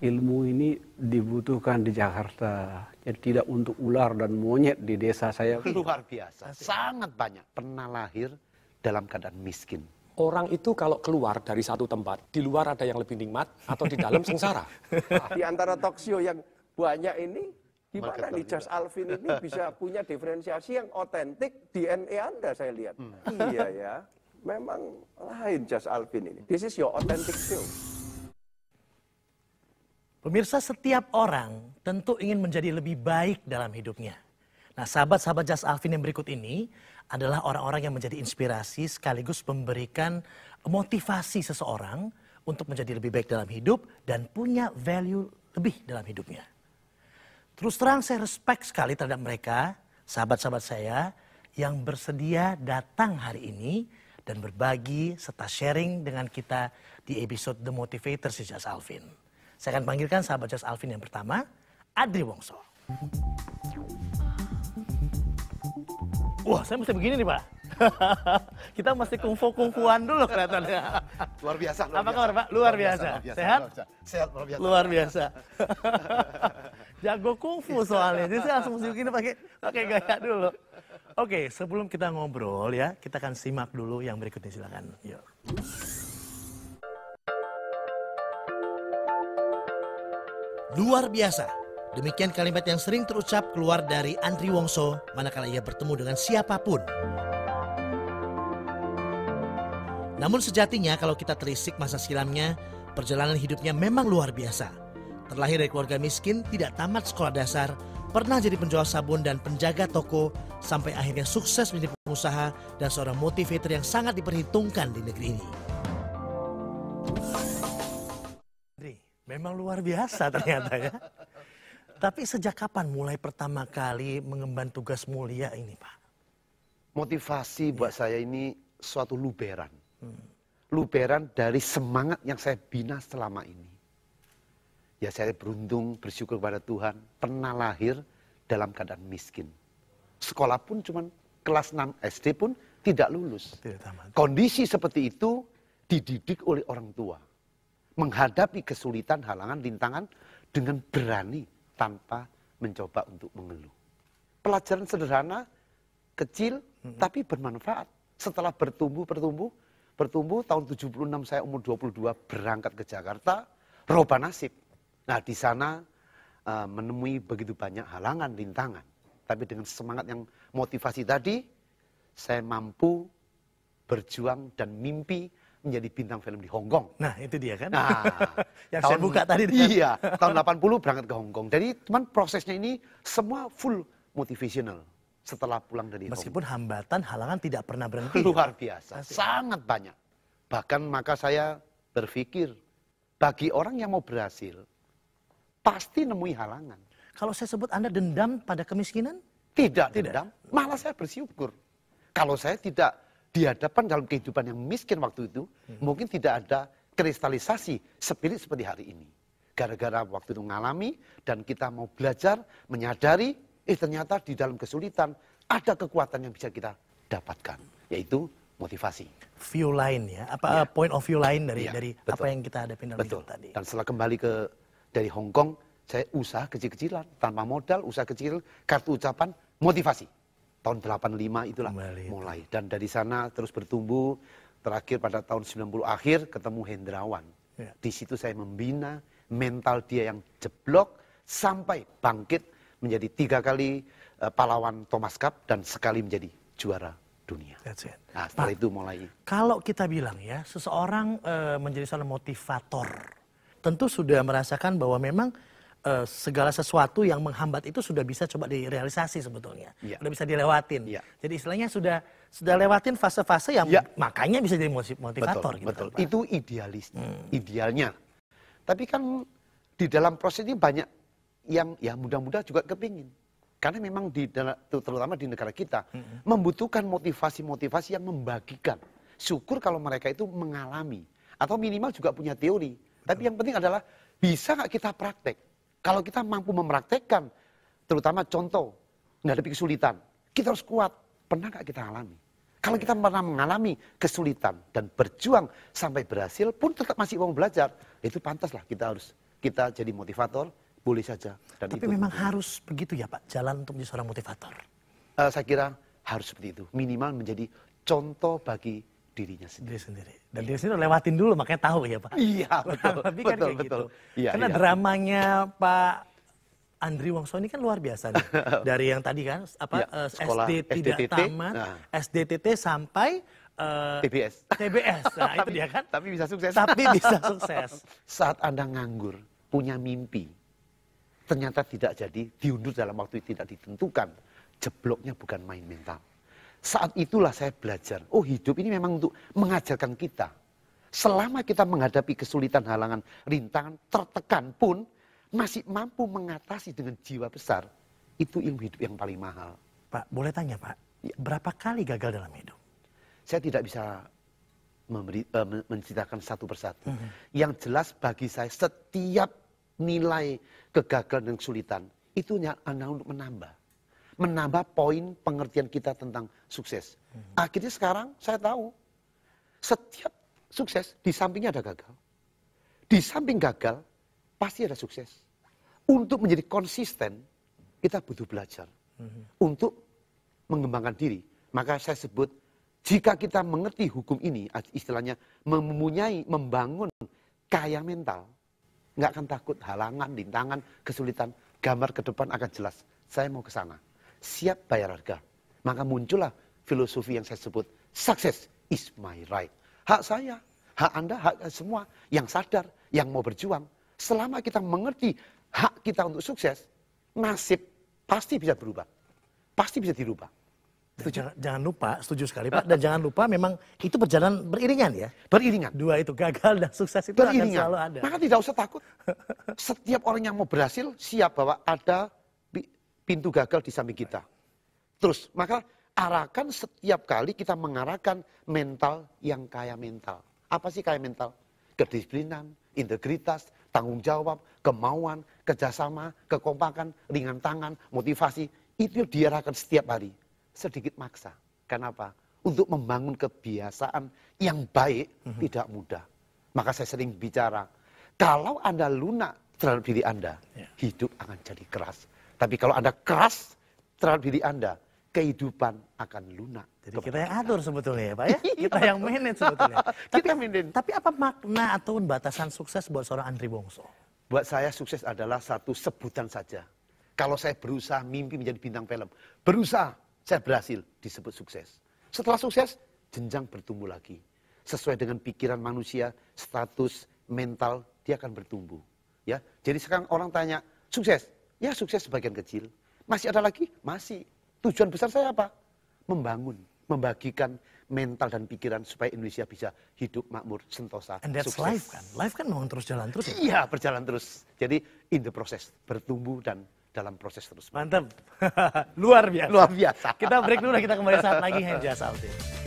ilmu ini dibutuhkan di Jakarta. Jadi tidak untuk ular dan monyet di desa saya. Luar biasa, sangat banyak pernah lahir dalam keadaan miskin. Orang itu kalau keluar dari satu tempat, di luar ada yang lebih nikmat atau di dalam sengsara. Di antara talk show yang banyak ini, gimana nih Jas Alvin ini bisa punya diferensiasi yang otentik DNA Anda, saya lihat. Iya ya, memang lain Jas Alvin ini. This is your authentic show. Pemirsa, setiap orang tentu ingin menjadi lebih baik dalam hidupnya. Nah, sahabat-sahabat Jas Alvin yang berikut ini adalah orang-orang yang menjadi inspirasi sekaligus memberikan motivasi seseorang untuk menjadi lebih baik dalam hidup dan punya value lebih dalam hidupnya. Terus terang saya respect sekali terhadap mereka, sahabat-sahabat saya yang bersedia datang hari ini dan berbagi serta sharing dengan kita di episode The Motivator si Jas Alvin. Saya akan panggilkan sahabat Jas Alvin yang pertama, Andri Wongso. Wah, saya mesti begini nih, Pak. Kita mesti kungfu-kungfuan dulu kelihatannya. Luar biasa. Apa kabar, Pak? Luar biasa. Sehat? Sehat, luar biasa. Luar biasa. Jago kungfu soalnya. Jadi saya langsung mesti begini pakai gaya dulu. Oke, sebelum kita ngobrol ya, kita akan simak dulu yang berikutnya, silakan. Yuk. Luar biasa. Demikian kalimat yang sering terucap keluar dari Andri Wongso manakala ia bertemu dengan siapapun. Namun sejatinya kalau kita telisik masa silamnya, perjalanan hidupnya memang luar biasa. Terlahir dari keluarga miskin, tidak tamat sekolah dasar, pernah jadi penjual sabun dan penjaga toko, sampai akhirnya sukses menjadi pengusaha dan seorang motivator yang sangat diperhitungkan di negeri ini. Andri, memang luar biasa ternyata ya. Tapi sejak kapan mulai pertama kali mengemban tugas mulia ini, Pak? Motivasi buat saya ini suatu luberan. Luberan dari semangat yang saya bina selama ini. Ya saya beruntung, bersyukur kepada Tuhan, pernah lahir dalam keadaan miskin. Sekolah pun cuma kelas 6 SD pun tidak lulus. Kondisi seperti itu dididik oleh orang tua. Menghadapi kesulitan, halangan, rintangan dengan berani tanpa mencoba untuk mengeluh. Pelajaran sederhana, kecil, tapi bermanfaat. Setelah bertumbuh tahun 76 saya umur 22 berangkat ke Jakarta, roba nasib. Nah di sana menemui begitu banyak halangan, rintangan. Tapi dengan semangat yang motivasi tadi, saya mampu berjuang dan mimpi menjadi bintang film di Hong Kong. Nah itu dia kan. Nah, yang saya buka tadi. Iya, tahun 80 berangkat ke Hong Kong. Jadi cuman prosesnya ini semua full motivational setelah pulang dari Hong Kong. Meskipun hambatan, halangan tidak pernah berhenti. Luar biasa, sangat banyak. Bahkan maka saya berpikir, bagi orang yang mau berhasil, pasti nemui halangan. Kalau saya sebut Anda dendam pada kemiskinan? Tidak dendam, malah saya bersyukur. Kalau saya tidak dihadapkan dalam kehidupan yang miskin waktu itu, mungkin tidak ada kristalisasi spirit seperti hari ini. Gara-gara waktu itu mengalami dan kita mau belajar, menyadari, ternyata di dalam kesulitan ada kekuatan yang bisa kita dapatkan, yaitu motivasi. View lain ya, point of view lain dari betul. apa yang kita hadapi dalam hidup tadi. Dan setelah kembali dari Hong Kong, saya usaha kecil-kecilan, tanpa modal, usaha kecil, kartu ucapan, motivasi. Tahun 85 itulah mulai. Dan dari sana terus bertumbuh, terakhir pada tahun 90 akhir ketemu Hendrawan. Ya. Di situ saya membina mental dia yang jeblok sampai bangkit menjadi 3 kali pahlawan Thomas Cup dan sekali menjadi juara dunia. That's it. Nah, setelah itu mulai. Kalau kita bilang ya, seseorang menjadi seorang motivator, tentu sudah merasakan bahwa memang segala sesuatu yang menghambat itu sudah bisa coba direalisasi sebetulnya. Ya. Sudah bisa dilewatin. Ya. Jadi istilahnya sudah lewatin fase-fase yang makanya bisa jadi motivator. Betul, gitu betul. Kan, itu idealnya. Tapi kan di dalam proses ini banyak yang ya mudah-mudah juga kepingin. Karena memang terutama di negara kita membutuhkan motivasi-motivasi yang membagikan. Syukur kalau mereka itu mengalami atau minimal juga punya teori. Tapi yang penting adalah bisa nggak kita praktek. Kalau kita mampu mempraktekkan, terutama contoh, menghadapi kesulitan, kita harus kuat. Pernah nggak kita alami? Kalau kita pernah mengalami kesulitan dan berjuang sampai berhasil pun tetap masih mau belajar, itu pantaslah kita harus kita jadi motivator, boleh saja. Dan Tapi itu memang harus begitu ya Pak, jalan untuk menjadi seorang motivator. saya kira harus seperti itu. Minimal menjadi contoh bagi dirinya sendiri. Diri sendiri. Dan diri sendiri lewatin dulu makanya tahu ya Pak. Iya, betul. Lebih kan Betul, kayak betul. gitu. Iya, Karena iya. dramanya Pak Andri Wongso ini kan luar biasa nih. Dari yang tadi kan Iya, sekolah SD tidak SDTT, tamat, nah. SDTT sampai TBS. TBS. Nah, itu dia kan. Tapi bisa sukses. Tapi bisa sukses. Saat Anda nganggur, punya mimpi, ternyata tidak jadi, diundur dalam waktu yang tidak ditentukan, jebloknya bukan main mental. Saat itulah saya belajar, oh hidup ini memang untuk mengajarkan kita. Selama kita menghadapi kesulitan, halangan, rintangan, tertekan pun, masih mampu mengatasi dengan jiwa besar, itu ilmu hidup yang paling mahal. Pak, boleh tanya Pak, berapa kali gagal dalam hidup? Saya tidak bisa menceritakan satu persatu. Yang jelas bagi saya setiap nilai kegagalan dan kesulitan itu hanya untuk menambah poin pengertian kita tentang sukses. Akhirnya sekarang saya tahu setiap sukses di sampingnya ada gagal. Di samping gagal pasti ada sukses. Untuk menjadi konsisten kita butuh belajar untuk mengembangkan diri. Maka saya sebut jika kita mengerti hukum ini, istilahnya membangun kaya mental, nggak akan takut halangan, rintangan, kesulitan. Gambar ke depan akan jelas. Saya mau ke sana. Siap bayar harga. Maka muncullah filosofi yang saya sebut, success is my right. Hak saya, hak Anda, hak semua yang sadar, yang mau berjuang. Selama kita mengerti hak kita untuk sukses, nasib pasti bisa berubah. Pasti bisa dirubah. Jangan lupa, setuju sekali Pak, dan jangan lupa memang itu berjalan beriringan ya. Beriringan. Dua itu, gagal dan sukses itu akan selalu ada. Maka tidak usah takut. Setiap orang yang mau berhasil siap bahwa ada pintu gagal di samping kita. Terus, maka arahkan setiap kali kita mengarahkan mental yang kaya mental. Apa sih kaya mental? Kedisiplinan, integritas, tanggung jawab, kemauan, kerjasama, kekompakan, ringan tangan, motivasi. Itu diarahkan setiap hari. Sedikit maksa. Kenapa? Untuk membangun kebiasaan yang baik tidak mudah. Maka saya sering bicara, kalau Anda lunak terhadap diri Anda, hidup akan jadi keras. Tapi kalau Anda keras terhadap diri Anda, kehidupan akan lunak. Jadi kita yang atur sebetulnya ya Pak ya. Kita yang manage sebetulnya. Tapi apa makna atau batasan sukses buat seorang Andri Wongso? Buat saya sukses adalah satu sebutan saja. Kalau saya berusaha mimpi menjadi bintang film, berusaha saya berhasil disebut sukses. Setelah sukses, jenjang bertumbuh lagi. Sesuai dengan pikiran manusia, status mental, dia akan bertumbuh. Ya, jadi sekarang orang tanya, sukses? Ya sukses sebagian kecil. Masih ada lagi? Masih. Tujuan besar saya apa? Membangun, membagikan mental dan pikiran supaya Indonesia bisa hidup makmur, sentosa, And that's sukses. life kan? Life kan memang terus jalan terus ya? Iya, berjalan terus. Jadi in the process, bertumbuh dan dalam proses terus. Mantap. Luar biasa. Luar biasa. Kita break dulu, kita kembali saat lagi. Henjas Alvin.